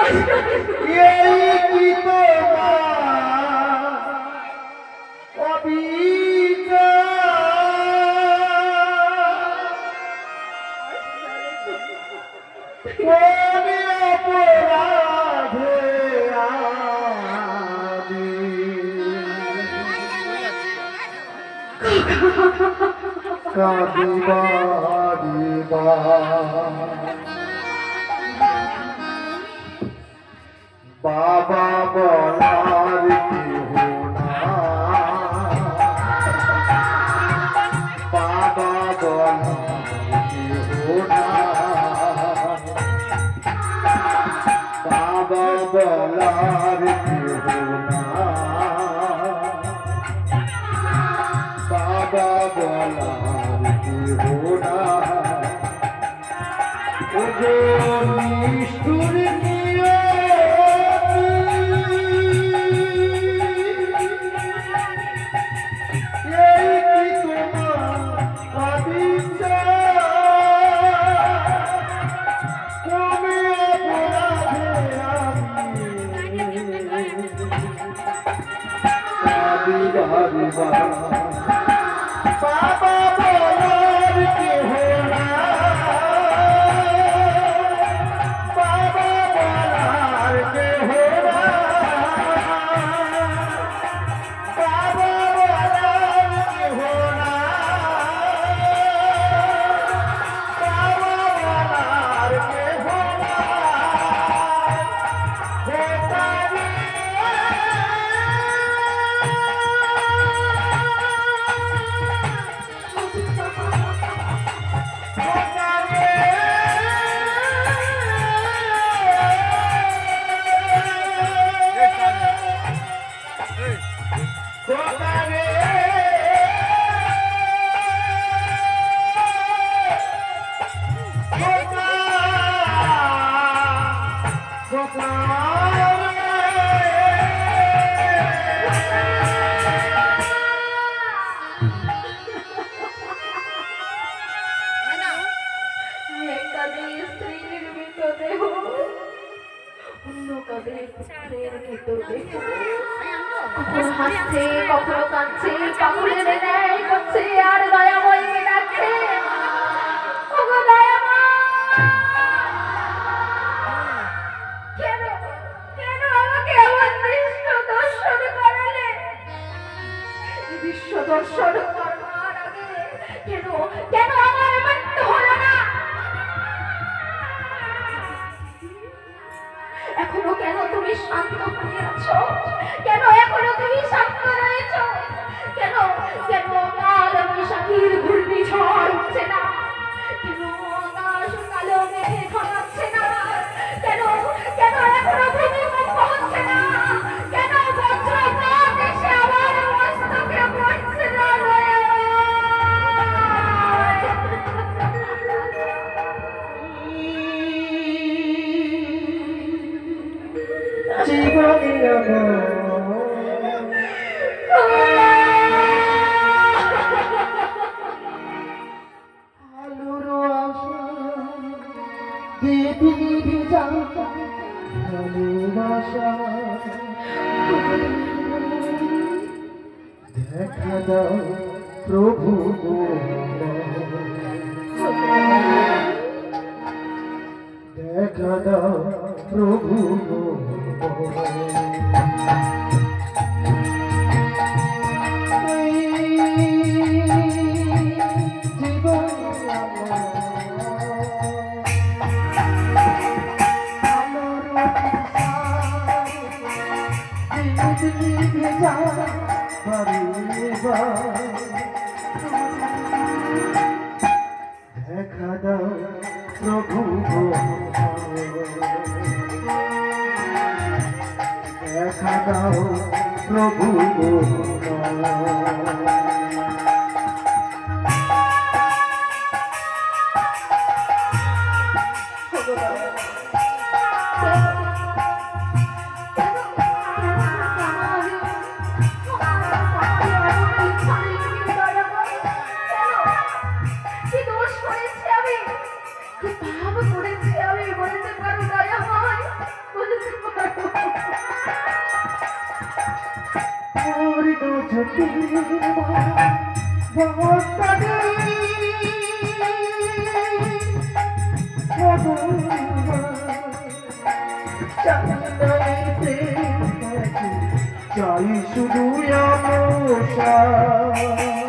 এই কি তোমার অবিচার কোন অপরাধে আমি কাঁদিবা বাবা বলার কেহ না বাবা বলার কেহ না বাবা বলার কেহ না বাবা বলার কেহ না ওগো নিষ্ঠুর বাবা বলার কেহ না বাবা বলার কেহ না বাবা বলার কেহ না বাবা বলার কেহ না হাসছে কখনো কাঁদছে পাগলের ন্যায় করছে আর দয়াময়কে ডাকছে ওগো দয়াময় কেন কেন আমাকে এমন দৃশ্য দর্শন করালে দৃশ্য দর্শন করবার আগে কেন কেন আমার মৃত্যু হলো না এখনো কেন তুমি শান্ত হয়ে আছো কেন এখনো তুমি শান্ত রয়েছো কেন কেন কাল বৈশাখীর ঘূর্ণিঝড় উঠছে না কেন আকাশ কালো মেঘে ঘনাচ্ছে না কেন কেন এখনো ভূমিকম্প হচ্ছে না কেন বজ্রপাত এসে আমার মস্তকে পড়ছে না জীবনে আলোর আশা দিদি ভিজা ভালোবাসা দেখা দাও প্রভু দেখা দাও প্রভু দেখা দাও প্রভু দেখা দাও প্রভু কি পাপ করেছি আমি বলতে পারো দয়াময় বলতে জ্যোতি ভবতারে চাই শুধু আমোষা